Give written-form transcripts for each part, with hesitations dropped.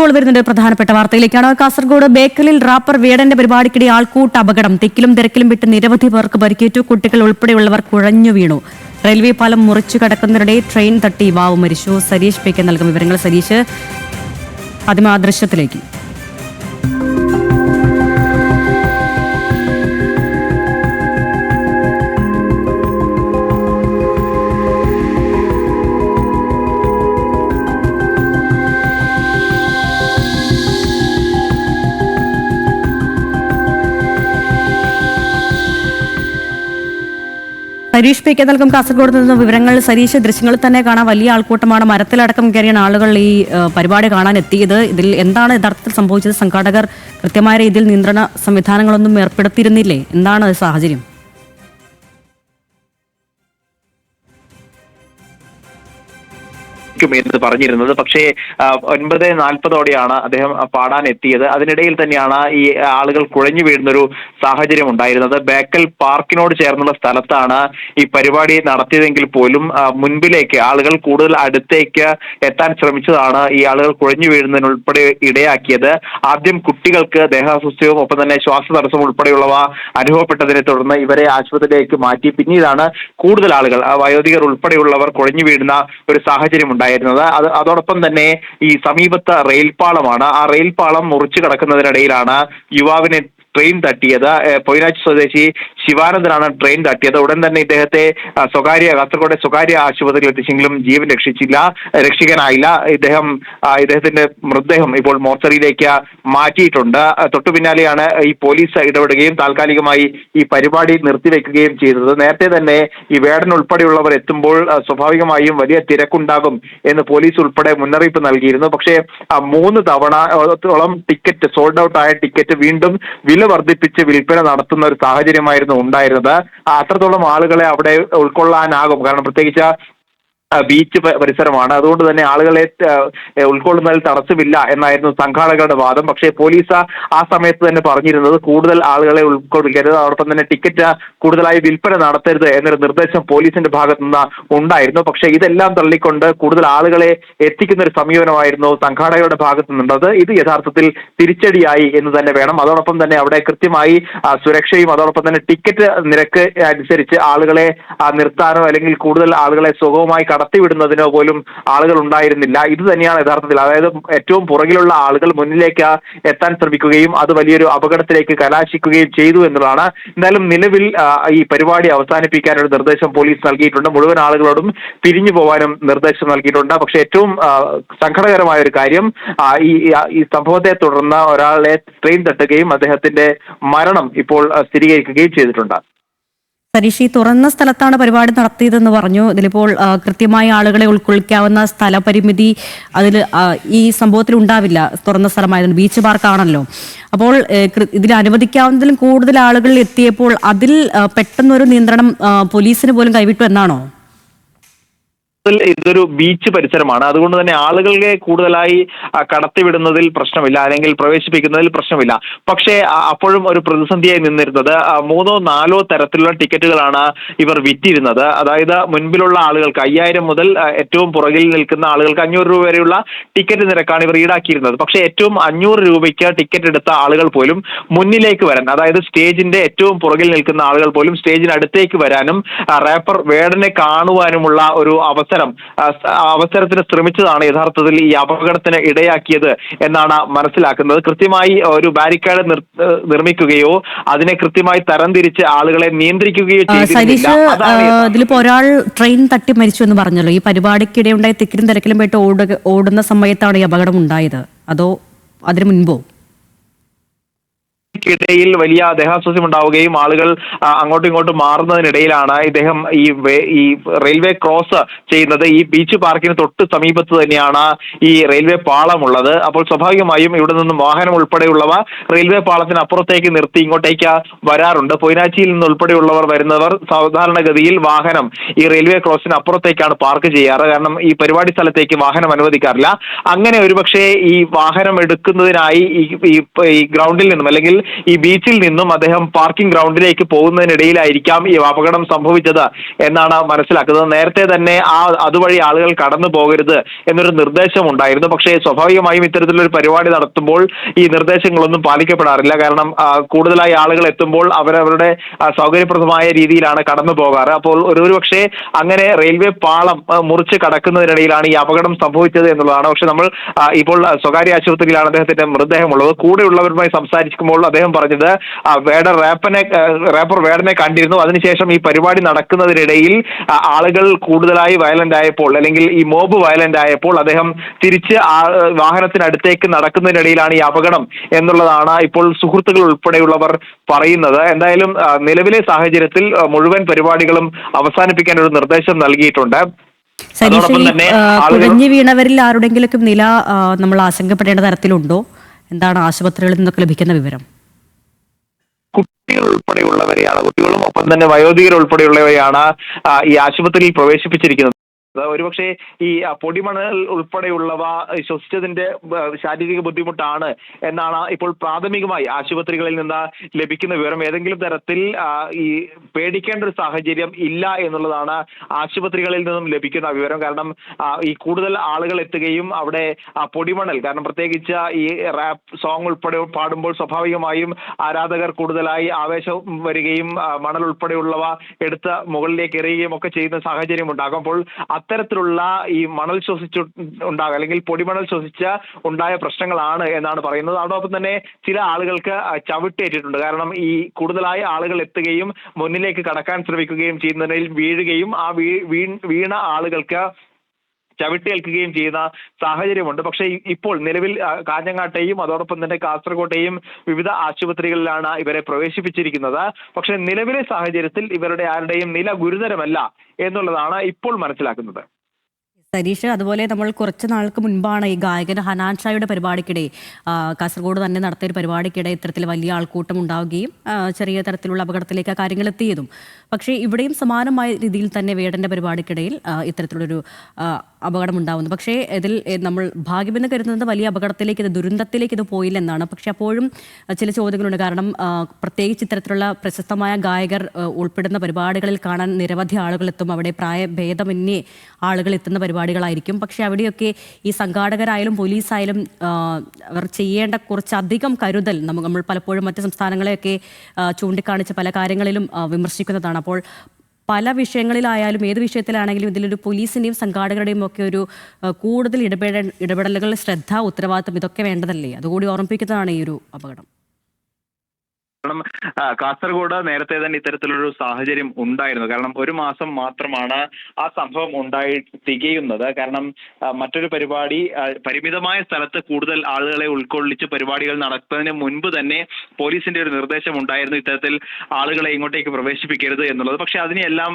ഇപ്പോൾ വരുന്നുണ്ട് പ്രധാനപ്പെട്ട വാർത്തയിലേക്കാണ്. കാസർഗോഡ് ബേക്കലിൽ റാപ്പർ വേടന്റെ പരിപാടിക്കിടെ ആൾക്കൂട്ട അപകടം. തിക്കിലും തിരക്കിലും വിട്ട് നിരവധി പേർക്ക് പരിക്കേറ്റു. കുട്ടികൾ ഉൾപ്പെടെയുള്ളവർ കുഴഞ്ഞു വീണു. റെയിൽവേ പാലം മുറിച്ചു കടക്കുന്നതിനിടെ ട്രെയിൻ തട്ടി യുവാവ് മരിച്ചു. സരീഷ് പി കെ നൽകും വിവരങ്ങൾ. സരീഷ്, ആദ്യം ആ ദൃശ്യത്തിലേക്ക്. സരീഷ് പി കെ നൽകും കാസർഗോഡ് നിന്ന് വിവരങ്ങൾ. സരീഷ്, ദൃശ്യങ്ങളിൽ തന്നെ കാണാൻ വലിയ ആൾക്കൂട്ടമാണ്. മരത്തിലടക്കം കയറിയാണ് ആളുകൾ ഈ പരിപാടി കാണാൻ എത്തിയത്. ഇതിൽ എന്താണ് യഥാർത്ഥത്തിൽ സംഭവിച്ചത്? സംഘാടകർ കൃത്യമായ രീതിയിൽ നിയന്ത്രണ സംവിധാനങ്ങളൊന്നും ഏർപ്പെടുത്തിയിരുന്നില്ലേ? എന്താണ് സാഹചര്യം? എന്ന് പറഞ്ഞിരുന്നത്. പക്ഷേ 9:40 അദ്ദേഹം പാടാൻ എത്തിയത്. അതിനിടയിൽ തന്നെയാണ് ഈ ആളുകൾ കുഴഞ്ഞു വീഴുന്നൊരു സാഹചര്യം ഉണ്ടായിരുന്നത്. ബേക്കൽ പാർക്കിനോട് ചേർന്നുള്ള സ്ഥലത്താണ് ഈ പരിപാടി നടത്തിയതെങ്കിൽ പോലും മുൻപിലേക്ക് ആളുകൾ കൂടുതൽ അടുത്തേക്ക് എത്താൻ ശ്രമിച്ചതാണ് ഈ ആളുകൾ കുഴഞ്ഞു വീഴുന്നതിനുൾപ്പെടെ ഇടയാക്കിയത്. ആദ്യം കുട്ടികൾക്ക് ദേഹാസ്വസ്ഥ്യവും ഒപ്പം തന്നെ ശ്വാസതടസ്സം ഉൾപ്പെടെയുള്ളവ അനുഭവപ്പെട്ടതിനെ തുടർന്ന് ഇവരെ ആശുപത്രിയിലേക്ക് മാറ്റി. പിന്നീടാണ് കൂടുതൽ ആളുകൾ, വയോധികർ ഉൾപ്പെടെയുള്ളവർ കുഴഞ്ഞു വീഴുന്ന ഒരു സാഹചര്യം ഉണ്ടായിരുന്നത്. അതോടൊപ്പം തന്നെ ഈ സമീപത്ത് റെയിൽപാളമാണ്. ആ റെയിൽപാളം മുറിച്ചു കടക്കുന്നതിനിടയിലാണ് യുവാവിനെ ട്രെയിൻ തട്ടിയത്. പൊയിനാച്ചി സ്വദേശി ശിവാനന്ദനാണ് ട്രെയിൻ തട്ടിയത്. ഉടൻ തന്നെ ഇദ്ദേഹത്തെ കാസർഗോഡ് സ്വകാര്യ ആശുപത്രിയിൽ എത്തിച്ചെങ്കിലും ജീവൻ രക്ഷിക്കാനായില്ല. ഇദ്ദേഹത്തിന്റെ മൃതദേഹം ഇപ്പോൾ മോർച്ചറിയിലേക്ക് മാറ്റിയിട്ടുണ്ട്. തൊട്ടു പിന്നാലെയാണ് ഈ പോലീസ് ഇടപെടുകയും താൽക്കാലികമായി ഈ പരിപാടി നിർത്തിവെക്കുകയും ചെയ്തത്. നേരത്തെ തന്നെ ഈ വേടൻ ഉൾപ്പെടെയുള്ളവർ എത്തുമ്പോൾ സ്വാഭാവികമായും വലിയ തിരക്കുണ്ടാകും എന്ന് പോലീസ് ഉൾപ്പെടെ മുന്നറിയിപ്പ് നൽകിയിരുന്നു. പക്ഷേ 3 തവണയോളം ടിക്കറ്റ് സോൾഡ് ഔട്ട് ആയ ടിക്കറ്റ് വീണ്ടും വില വർദ്ധിപ്പിച്ച് വിൽപ്പന നടത്തുന്ന ഒരു സാഹചര്യമായിരുന്നു ഉണ്ടായിരുന്നത്. അത്രത്തോളം ആളുകളെ അവിടെ ഉൾക്കൊള്ളാനാകും. കാരണം പ്രത്യേകിച്ച് ബീച്ച് പരിസരമാണ്. അതുകൊണ്ട് തന്നെ ആളുകളെ ഉൾക്കൊള്ളുന്നതിൽ തടസ്സമില്ല എന്നായിരുന്നു സംഘാടകരുടെ വാദം. പക്ഷേ പോലീസ് ആ സമയത്ത് തന്നെ പറഞ്ഞിരുന്നത് കൂടുതൽ ആളുകളെ ഉൾക്കൊള്ളിക്കരുത്, അതോടൊപ്പം തന്നെ ടിക്കറ്റ് കൂടുതലായി വിൽപ്പന നടത്തരുത് എന്നൊരു നിർദ്ദേശം പോലീസിന്റെ ഭാഗത്തു നിന്ന് ഉണ്ടായിരുന്നു. പക്ഷേ ഇതെല്ലാം തള്ളിക്കൊണ്ട് കൂടുതൽ ആളുകളെ എത്തിക്കുന്ന ഒരു സമീപനമായിരുന്നു സംഘാടകരുടെ ഭാഗത്തു നിന്നുള്ളത്. ഇത് യഥാർത്ഥത്തിൽ തിരിച്ചടിയായി എന്ന് തന്നെ വേണം. അതോടൊപ്പം തന്നെ അവിടെ കൃത്യമായി സുരക്ഷയും അതോടൊപ്പം തന്നെ ടിക്കറ്റ് നിരക്ക് അനുസരിച്ച് ആളുകളെ നിർത്താനോ അല്ലെങ്കിൽ കൂടുതൽ ആളുകളെ സുഗമമായി കടത്തിവിടുന്നതിനോ പോലും ആളുകൾ ഉണ്ടായിരുന്നില്ല. ഇത് തന്നെയാണ് യഥാർത്ഥത്തിൽ, അതായത് ഏറ്റവും പുറകിലുള്ള ആളുകൾ മുന്നിലേക്ക് എത്താൻ ശ്രമിക്കുകയും അത് വലിയൊരു അപകടത്തിലേക്ക് കലാശിക്കുകയും ചെയ്തു എന്നുള്ളതാണ്. എന്തായാലും നിലവിൽ ഈ പരിപാടി അവസാനിപ്പിക്കാനൊരു നിർദ്ദേശം പോലീസ് നൽകിയിട്ടുണ്ട്. മുഴുവൻ ആളുകളോടും പിരിഞ്ഞു പോകാനും നിർദ്ദേശം നൽകിയിട്ടുണ്ട്. പക്ഷെ ഏറ്റവും സങ്കടകരമായ ഒരു കാര്യം, ഈ സംഭവത്തെ തുടർന്ന് ഒരാളെ ട്രെയിൻ തട്ടുകയും അദ്ദേഹത്തിന്റെ മരണം ഇപ്പോൾ സ്ഥിരീകരിക്കുകയും ചെയ്തിട്ടുണ്ട്. സരീഷ്, ഈ തുറന്ന സ്ഥലത്താണ് പരിപാടി നടത്തിയതെന്ന് പറഞ്ഞു. ഇതിലിപ്പോൾ കൃത്യമായ ആളുകളെ ഉൾക്കൊള്ളിക്കാവുന്ന സ്ഥലപരിമിതി അതിൽ ഈ സംഭവത്തിൽ ഉണ്ടാവില്ല. തുറന്ന സ്ഥലമായതുകൊണ്ട് ബീച്ച് പാർക്കാണല്ലോ. അപ്പോൾ ഇതിൽ അനുവദിക്കാവുന്നതിലും കൂടുതൽ ആളുകൾ എത്തിയപ്പോൾ അതിൽ പെട്ടെന്നൊരു നിയന്ത്രണം പോലീസിന് പോലും കൈവിട്ടു എന്നാണോ? ഇതൊരു ബീച്ച് പരിസരമാണ്. അതുകൊണ്ട് തന്നെ ആളുകളെ കൂടുതലായി കടത്തിവിടുന്നതിൽ പ്രശ്നമില്ല, അല്ലെങ്കിൽ പ്രവേശിപ്പിക്കുന്നതിൽ പ്രശ്നമില്ല. പക്ഷേ അപ്പോഴും ഒരു പ്രതിസന്ധിയായി നിന്നിരുന്നത് 3ഓ 4ഓ തരത്തിലുള്ള ടിക്കറ്റുകളാണ് ഇവർ വിറ്റിരുന്നത്. അതായത് മുൻപിലുള്ള ആളുകൾക്ക് 5000 മുതൽ ഏറ്റവും പുറകിൽ നിൽക്കുന്ന ആളുകൾക്ക് 500 രൂപ വരെയുള്ള ടിക്കറ്റ് നിരക്കാണ് ഇവർ ഈടാക്കിയിരുന്നത്. പക്ഷേ ഏറ്റവും 500 രൂപയ്ക്ക് ടിക്കറ്റ് എടുത്ത ആളുകൾ പോലും മുന്നിലേക്ക് വരാൻ, അതായത് സ്റ്റേജിന്റെ ഏറ്റവും പുറകിൽ നിൽക്കുന്ന ആളുകൾ പോലും സ്റ്റേജിനടുത്തേക്ക് വരാനും റാപ്പർ വേടനെ കാണുവാനുമുള്ള ഒരു അവസരത്തിന് ശ്രമിച്ചതാണ് യഥാർത്ഥത്തിൽ ഈ അപകടത്തിന് ഇടയാക്കിയത് എന്നാണ് മനസ്സിലാക്കുന്നത്. കൃത്യമായി ഒരു ബാരിക്കേഡ് നിർമ്മിക്കുകയോ അതിനെ കൃത്യമായി തരംതിരിച്ച് ആളുകളെ നിയന്ത്രിക്കുകയോ ചെയ്തിരുന്നില്ല. ഇതിലിപ്പോ ഒരാൾ ട്രെയിൻ തട്ടി മരിച്ചു എന്ന് പറഞ്ഞല്ലോ. ഈ പരിപാടിക്കിടെ ഉണ്ടായ തിക്കിലും തിരക്കിലും പോയിട്ട് ഓടുന്ന സമയത്താണ് ഈ അപകടം ഉണ്ടായത്, അതോ അതിനു മുൻപോ? ിടയിൽ വലിയ ദേഹാസ്വാസ്ഥ്യം ഉണ്ടാവുകയും ആളുകൾ അങ്ങോട്ടും ഇങ്ങോട്ടും മാറുന്നതിനിടയിലാണ് ഇദ്ദേഹം ഈ റെയിൽവേ ക്രോസ് ചെയ്യുന്നത്. ഈ ബീച്ച് പാർക്കിന് തൊട്ട് സമീപത്ത് തന്നെയാണ് ഈ റെയിൽവേ പാളമുള്ളത്. അപ്പോൾ സ്വാഭാവികമായും ഇവിടെ നിന്നും വാഹനം ഉൾപ്പെടെയുള്ളവ റെയിൽവേ പാളത്തിന് അപ്പുറത്തേക്ക് നിർത്തി ഇങ്ങോട്ടേക്ക് വരാറുണ്ട്. പൊയിനാച്ചിയിൽ നിന്ന് ഉൾപ്പെടെയുള്ളവർ വരുന്നവർ സാധാരണഗതിയിൽ വാഹനം ഈ റെയിൽവേ ക്രോസിന് അപ്പുറത്തേക്കാണ് പാർക്ക് ചെയ്യാറ്. കാരണം ഈ പരിപാടി സ്ഥലത്തേക്ക് വാഹനം അനുവദിക്കാറില്ല. അങ്ങനെ ഒരുപക്ഷെ ഈ വാഹനം എടുക്കുന്നതിനായി ഈ ഗ്രൗണ്ടിൽ നിന്നും അല്ലെങ്കിൽ ഈ ബീച്ചിൽ നിന്നും അദ്ദേഹം പാർക്കിംഗ് ഗ്രൗണ്ടിലേക്ക് പോകുന്നതിനിടയിലായിരിക്കാം ഈ അപകടം സംഭവിച്ചത് എന്നാണ് മനസ്സിലാക്കുന്നത്. നേരത്തെ തന്നെ അതുവഴി ആളുകൾ കടന്നു പോകരുത് എന്നൊരു നിർദ്ദേശം ഉണ്ടായിരുന്നു. പക്ഷേ സ്വാഭാവികമായും ഇത്തരത്തിലൊരു പരിപാടി നടത്തുമ്പോൾ ഈ നിർദ്ദേശങ്ങളൊന്നും പാലിക്കപ്പെടാറില്ല. കാരണം കൂടുതലായി ആളുകൾ എത്തുമ്പോൾ അവരവരുടെ സൗകര്യപ്രദമായ രീതിയിലാണ് കടന്നു പോകാറ്. അപ്പോൾ ഒരുപക്ഷെ അങ്ങനെ റെയിൽവേ പാളം മുറിച്ച് കടക്കുന്നതിനിടയിലാണ് ഈ അപകടം സംഭവിച്ചത് എന്നുള്ളതാണ്. പക്ഷെ നമ്മൾ ഇപ്പോൾ സ്വകാര്യ ആശുപത്രിയിലാണ് അദ്ദേഹത്തിന്റെ മൃതദേഹമുള്ളത്. കൂടെയുള്ളവരുമായി സംസാരിക്കുമ്പോൾ അദ്ദേഹം പറഞ്ഞത് റാപ്പർ വേടനെ കണ്ടിരുന്നു. അതിനുശേഷം ഈ പരിപാടി നടക്കുന്നതിനിടയിൽ ആളുകൾ കൂടുതലായി വയലന്റ് ആയപ്പോൾ, അല്ലെങ്കിൽ ഈ മോബ് വയലന്റ് ആയപ്പോൾ അദ്ദേഹം തിരിച്ച് വാഹനത്തിനടുത്തേക്ക് നടക്കുന്നതിനിടയിലാണ് ഈ അപകടം എന്നുള്ളതാണ് ഇപ്പോൾ സുഹൃത്തുക്കൾ ഉൾപ്പെടെയുള്ളവർ പറയുന്നത്. എന്തായാലും നിലവിലെ സാഹചര്യത്തിൽ മുഴുവൻ പരിപാടികളും അവസാനിപ്പിക്കാൻ ഒരു നിർദ്ദേശം നൽകിയിട്ടുണ്ട്. അതോടൊപ്പം തന്നെ കുഴഞ്ഞു വീണവരിൽ ആരുടെങ്കിലും നില നമ്മൾ ആശങ്കപ്പെടേണ്ട തരത്തിലുണ്ടോ? എന്താണ് ആശുപത്രികളിൽ നിന്നൊക്കെ ലഭിക്കുന്ന വിവരം? കുട്ടികൾ ഉൾപ്പെടെയുള്ളവരെയാണ്, കുട്ടികളും ഒപ്പം തന്നെ വയോധികർ ഉൾപ്പെടെയുള്ളവരെയാണ് ഈ ആശുപത്രിയിൽ പ്രവേശിപ്പിച്ചിരിക്കുന്നത്. ഒരുപക്ഷെ ഈ പൊടിമണൽ ഉൾപ്പെടെയുള്ളവ ശ്വസിച്ചതിന്റെ ശാരീരിക ബുദ്ധിമുട്ടാണ് എന്നാണ് ഇപ്പോൾ പ്രാഥമികമായി ആശുപത്രികളിൽ നിന്ന് ലഭിക്കുന്ന വിവരം. ഏതെങ്കിലും തരത്തിൽ ഈ പേടിക്കേണ്ട ഒരു സാഹചര്യം ഇല്ല എന്നുള്ളതാണ് ആശുപത്രികളിൽ നിന്നും ലഭിക്കുന്ന വിവരം. കാരണം ഈ കൂടുതൽ ആളുകൾ എത്തുകയും അവിടെ പൊടിമണൽ, കാരണം പ്രത്യേകിച്ച് ഈ റാപ്പ് സോങ് ഉൾപ്പെടെ പാടുമ്പോൾ സ്വാഭാവികമായും ആരാധകർ കൂടുതലായി ആവേശം വരികയും മണൽ ഉൾപ്പെടെയുള്ളവ എടുത്ത് മുകളിലേക്ക് എറിയുകയും ഒക്കെ ചെയ്യുന്ന സാഹചര്യം ഉണ്ടാകും. അപ്പോൾ അത്തരത്തിലുള്ള ഈ മണൽ ഉണ്ടാകുക, അല്ലെങ്കിൽ പൊടിമണൽ ഉണ്ടായ പ്രശ്നങ്ങളാണ് എന്നാണ് പറയുന്നത്. അതോടൊപ്പം തന്നെ ചില ആളുകൾക്ക് ചവിട്ടേറ്റിട്ടുണ്ട്. കാരണം ഈ കൂടുതലായ ആളുകൾ എത്തുകയും മുന്നിലേക്ക് കടക്കാൻ ശ്രമിക്കുകയും ചെയ്യുന്നതിൽ വീഴുകയും വീണ ആളുകൾക്ക് ചവിട്ടേൽക്കുകയും ചെയ്യുന്ന സാഹചര്യമുണ്ട്. പക്ഷേ ഇപ്പോൾ നിലവിൽ കാഞ്ഞങ്ങാട്ടെയും അതോടൊപ്പം തന്നെ കാസർകോട്ടെയും വിവിധ ആശുപത്രികളിലാണ് ഇവരെ പ്രവേശിപ്പിച്ചിരിക്കുന്നത്. പക്ഷേ നിലവിലെ സാഹചര്യത്തിൽ ഇവരുടെ ആരുടെയും നില ഗുരുതരമല്ല എന്നുള്ളതാണ് ഇപ്പോൾ മനസ്സിലാക്കുന്നത്. സരീഷ്, അതുപോലെ നമ്മൾ കുറച്ച് നാൾക്ക് മുൻപാണ് ഈ ഗായകൻ ഹനാൻ ഷായുടെ പരിപാടിക്കിടെ കാസർഗോഡ് തന്നെ നടത്തിയ ഒരു പരിപാടിക്കിടെ ഇത്തരത്തിൽ വലിയ ആൾക്കൂട്ടം ഉണ്ടാവുകയും ചെറിയ തരത്തിലുള്ള അപകടത്തിലേക്ക് കാര്യങ്ങൾ എത്തിയതും. പക്ഷേ ഇവിടെയും സമാനമായ രീതിയിൽ തന്നെ വേടന്റെ പരിപാടിക്കിടയിൽ ഇത്തരത്തിലുള്ളൊരു അപകടം ഉണ്ടാവുന്നു. പക്ഷേ ഇതിൽ നമ്മൾ ഭാഗ്യമെന്ന് കരുതുന്നത് വലിയ അപകടത്തിലേക്ക്, ദുരന്തത്തിലേക്ക് ഇത് പോയില്ലെന്നാണ്. പക്ഷെ അപ്പോഴും ചില ചോദ്യങ്ങളുണ്ട്. കാരണം പ്രത്യേകിച്ച് ഇത്തരത്തിലുള്ള പ്രശസ്തമായ ഗായകർ ഉൾപ്പെടുന്ന പരിപാടികളിൽ കാണാൻ നിരവധി ആളുകൾ എത്തും. അവിടെ പ്രായഭേദമന്യേ ആളുകൾ എത്തുന്ന പരിപാടികളായിരിക്കും. പക്ഷെ അവിടെയൊക്കെ ഈ സംഘാടകരായാലും പോലീസായാലും അവർ ചെയ്യേണ്ട കുറച്ചധികം കരുതൽ നമ്മൾ പലപ്പോഴും മറ്റ് സംസ്ഥാനങ്ങളെയൊക്കെ ചൂണ്ടിക്കാണിച്ച് പല കാര്യങ്ങളിലും വിമർശിക്കുന്നതാണ്. അപ്പോൾ പല വിഷയങ്ങളിലായാലും ഏത് വിഷയത്തിലാണെങ്കിലും ഇതിലൊരു പോലീസിന്റെയും സംഘാടകരുടെയും ഒക്കെ ഒരു കൂടുതൽ ഇടപെടലുകൾ, ശ്രദ്ധ, ഉത്തരവാദിത്വം ഇതൊക്കെ വേണ്ടതല്ലേ? അതുകൂടി ഓർമ്മിപ്പിക്കുന്നതാണ് ഈ ഒരു അപകടം. കാരണം കാസർഗോഡ് നേരത്തെ തന്നെ ഇത്തരത്തിലൊരു സാഹചര്യം ഉണ്ടായിരുന്നു. കാരണം ഒരു മാസം മാത്രമാണ് ആ സംഭവം തികയുന്നത്. കാരണം മറ്റൊരു പരിപാടി പരിമിതമായ സ്ഥലത്ത് കൂടുതൽ ആളുകളെ ഉൾക്കൊള്ളിച്ച് പരിപാടികൾ നടത്തുന്നതിന് മുൻപ് തന്നെ പോലീസിന്റെ ഒരു നിർദ്ദേശം ഉണ്ടായിരുന്നു, ഇത്തരത്തിൽ ആളുകളെ ഇങ്ങോട്ടേക്ക് പ്രവേശിപ്പിക്കരുത് എന്നുള്ളത്. പക്ഷെ അതിനെല്ലാം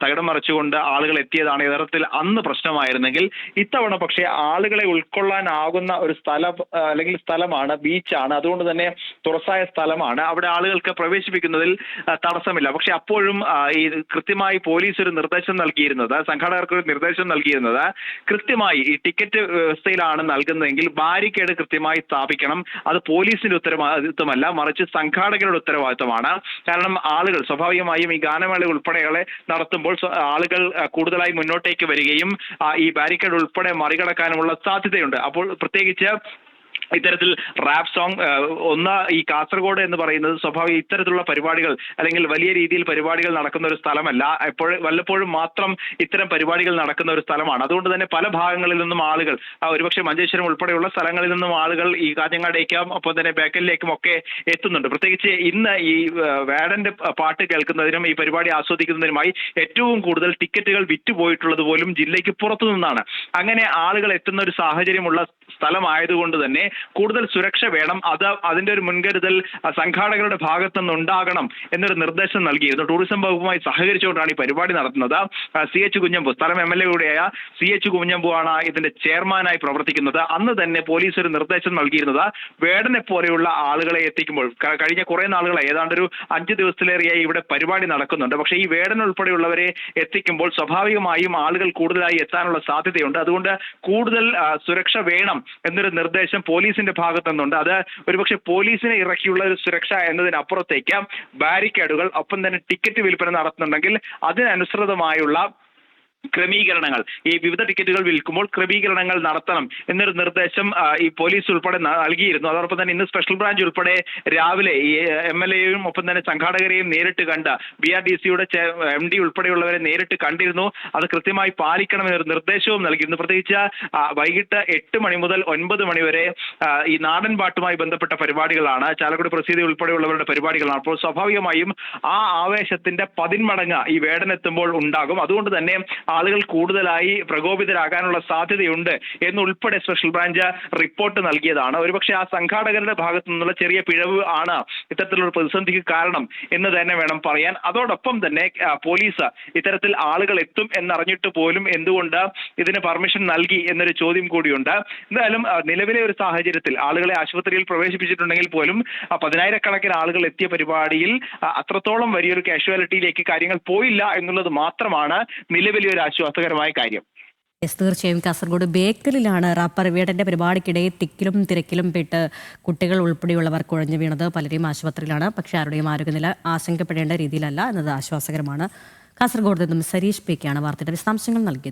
തകിടം മറിച്ചുകൊണ്ട് ആളുകൾ എത്തിയതാണ് യഥാർത്ഥത്തിൽ അന്ന് പ്രശ്നമായിരുന്നെങ്കിൽ. ഇത്തവണ പക്ഷേ ആളുകളെ ഉൾക്കൊള്ളാനാകുന്ന ഒരു സ്ഥലമാണ്, ബീച്ചാണ്. അതുകൊണ്ട് തന്നെ തുറസായ സ്ഥലമാണ്. അവിടെ ആളുകൾക്ക് പ്രവേശിപ്പിക്കുന്നതിൽ തടസ്സമില്ല. പക്ഷെ അപ്പോഴും ഈ കൃത്യമായി പോലീസ് ഒരു നിർദ്ദേശം നൽകിയിരുന്നത്, സംഘാടകർക്ക് ഒരു നിർദ്ദേശം നൽകിയിരുന്നത്, കൃത്യമായി ഈ ടിക്കറ്റ് വ്യവസ്ഥയിലാണ് നൽകുന്നതെങ്കിൽ ബാരിക്കേഡ് കൃത്യമായി സ്ഥാപിക്കണം. അത് പോലീസിന്റെ ഉത്തരവാദിത്വമല്ല, മറിച്ച് സംഘാടകരുടെ ഉത്തരവാദിത്വമാണ്. കാരണം ആളുകൾ സ്വാഭാവികമായും ഈ ഗാനമേള ഉൾപ്പെടെയുള്ള നടത്തുമ്പോൾ ആളുകൾ കൂടുതലായി മുന്നോട്ടേക്ക് വരികയും ഈ ബാരിക്കേഡ് ഉൾപ്പെടെ മറികടക്കാനുമുള്ള സാധ്യതയുണ്ട്. അപ്പോൾ പ്രത്യേകിച്ച് ഇത്തരത്തിൽ റാപ്പ് സോങ് ഈ കാസർഗോഡ് എന്ന് പറയുന്നത് സ്വാഭാവിക ഇത്തരത്തിലുള്ള പരിപാടികൾ, അല്ലെങ്കിൽ വലിയ രീതിയിൽ പരിപാടികൾ നടക്കുന്ന ഒരു സ്ഥലമല്ല. വല്ലപ്പോഴും മാത്രം ഇത്തരം പരിപാടികൾ നടക്കുന്ന ഒരു സ്ഥലമാണ്. അതുകൊണ്ട് തന്നെ പല ഭാഗങ്ങളിൽ നിന്നും ആളുകൾ, ഒരുപക്ഷെ മഞ്ചേശ്വരം ഉൾപ്പെടെയുള്ള സ്ഥലങ്ങളിൽ നിന്നും ആളുകൾ ഈ കാഞ്ഞങ്ങാടേക്കും ഒപ്പം തന്നെ ബേക്കലിലേക്കും ഒക്കെ എത്തുന്നുണ്ട്. പ്രത്യേകിച്ച് ഇന്ന് ഈ വേടന്റെ പാട്ട് കേൾക്കുന്നതിനും ഈ പരിപാടി ആസ്വദിക്കുന്നതിനുമായി ഏറ്റവും കൂടുതൽ ടിക്കറ്റുകൾ വിറ്റുപോയിട്ടുള്ളത് പോലും ജില്ലയ്ക്ക് പുറത്തു നിന്നാണ്. അങ്ങനെ ആളുകൾ എത്തുന്ന ഒരു സാഹചര്യമുള്ള സ്ഥലമായതുകൊണ്ട് തന്നെ കൂടുതൽ സുരക്ഷ വേണം. അതിന്റെ ഒരു മുൻകരുതൽ സംഘാടകരുടെ ഭാഗത്തു നിന്നുണ്ടാകണം എന്നൊരു നിർദ്ദേശം നൽകിയിരുന്നു. ടൂറിസം വകുപ്പുമായി സഹകരിച്ചുകൊണ്ടാണ് ഈ പരിപാടി നടത്തുന്നത്. CH കുഞ്ഞമ്പു, സ്ഥലം MLA കൂടിയായ CH കുഞ്ഞമ്പു ആണ് ഇതിന്റെ ചെയർമാനായി പ്രവർത്തിക്കുന്നത്. അന്ന് തന്നെ പോലീസ് ഒരു നിർദ്ദേശം നൽകിയിരുന്നത്, വേടനെ പോലെയുള്ള ആളുകളെ എത്തിക്കുമ്പോൾ, കഴിഞ്ഞ കുറെ നാളുകളായി, ഏതാണ്ട് ഒരു 5 ദിവസത്തിലേറെയായി ഇവിടെ പരിപാടി നടക്കുന്നുണ്ട്. പക്ഷേ ഈ വേടൻ ഉൾപ്പെടെയുള്ളവരെ എത്തിക്കുമ്പോൾ സ്വാഭാവികമായും ആളുകൾ കൂടുതലായി എത്താനുള്ള സാധ്യതയുണ്ട്. അതുകൊണ്ട് കൂടുതൽ സുരക്ഷ വേണം എന്നൊരു നിർദ്ദേശം പോലീസ് പോലീസിന്റെ ഭാഗത്തു നിന്നുണ്ട്. അത് ഒരുപക്ഷെ പോലീസിനെ ഇറക്കിയുള്ള ഒരു സുരക്ഷ എന്നതിനപ്പുറത്തേക്ക് ബാരിക്കേഡുകൾ, ഒപ്പം തന്നെ ടിക്കറ്റ് വിൽപ്പന നടത്തുന്നുണ്ടെങ്കിൽ അതിനനുസൃതമായുള്ള ക്രമീകരണങ്ങൾ, ഈ വിവിധ ടിക്കറ്റുകൾ വിൽക്കുമ്പോൾ ക്രമീകരണങ്ങൾ നടത്തണം എന്നൊരു നിർദ്ദേശം ഈ പോലീസ് ഉൾപ്പെടെ നൽകിയിരുന്നു. അതോടൊപ്പം തന്നെ ഇന്ന് സ്പെഷ്യൽ ബ്രാഞ്ച് ഉൾപ്പെടെ രാവിലെ ഈ MLA-യും ഒപ്പം തന്നെ സംഘാടകരെയും നേരിട്ട് കണ്ട് BRDC-യുടെ MD ഉൾപ്പെടെയുള്ളവരെ നേരിട്ട് കണ്ടിരുന്നു. അത് കൃത്യമായി പാലിക്കണമെന്നൊരു നിർദ്ദേശവും നൽകിയിരുന്നു. പ്രത്യേകിച്ച് വൈകിട്ട് 8 മണി മുതൽ 9 മണി വരെ ഈ നാടൻ പാട്ടുമായി ബന്ധപ്പെട്ട പരിപാടികളാണ്, ചാലക്കുടി പ്രസിദ്ധി ഉൾപ്പെടെയുള്ളവരുടെ പരിപാടികളാണ്. അപ്പോൾ സ്വാഭാവികമായും ആ ആവേശത്തിന്റെ 10 മടങ്ങ് ഈ വേടനെത്തുമ്പോൾ ഉണ്ടാകും. അതുകൊണ്ട് തന്നെ ആളുകൾ കൂടുതലായി പ്രകോപിതരാകാനുള്ള സാധ്യതയുണ്ട് എന്നുൾപ്പെടെ സ്പെഷ്യൽ ബ്രാഞ്ച് റിപ്പോർട്ട് നൽകിയതാണ്. ഒരുപക്ഷെ ആ സംഘാടകരുടെ ഭാഗത്തു നിന്നുള്ള ചെറിയ പിഴവ് ആണ് ഇത്തരത്തിലുള്ള പ്രതിസന്ധിക്ക് കാരണം എന്ന് തന്നെ വേണം പറയാൻ. അതോടൊപ്പം തന്നെ പോലീസ് ഇത്തരത്തിൽ ആളുകൾ എത്തും എന്നറിഞ്ഞിട്ട് പോലും എന്തുകൊണ്ട് ഇതിന് പെർമിഷൻ നൽകി എന്നൊരു ചോദ്യം കൂടിയുണ്ട്. എന്തായാലും നിലവിലെ ഒരു സാഹചര്യത്തിൽ ആളുകളെ ആശുപത്രിയിൽ പ്രവേശിപ്പിച്ചിട്ടുണ്ടെങ്കിൽ പോലും 10,000-കണക്കിന് ആളുകൾ എത്തിയ പരിപാടിയിൽ അത്രത്തോളം വലിയൊരു കാഷ്വാലിറ്റിയിലേക്ക് കാര്യങ്ങൾ പോയില്ല എന്നുള്ളത് മാത്രമാണ് നിലവിലെ ഒരു ആശ്വാസകരമായ കാര്യം. തീർച്ചയായും കാസർഗോഡ് ബേക്കലിലാണ് റാപ്പർ വേടന്റെ പരിപാടിക്കിടെ തിക്കിലും തിരക്കിലും പെട്ട് കുട്ടികൾ ഉൾപ്പെടെയുള്ളവർ കുഴഞ്ഞു വീണത്. പലരെയും ആശുപത്രിയിലാണ്, പക്ഷേ ആരുടെയും ആരോഗ്യനില ആശങ്കപ്പെടേണ്ട രീതിയിലല്ല എന്നത് ആശ്വാസകരമാണ്. കാസർഗോഡ് നിന്നും സരീഷ് പേക്കാണ് വാർത്തയുടെ വിശദാംശങ്ങൾ നൽകിയത്.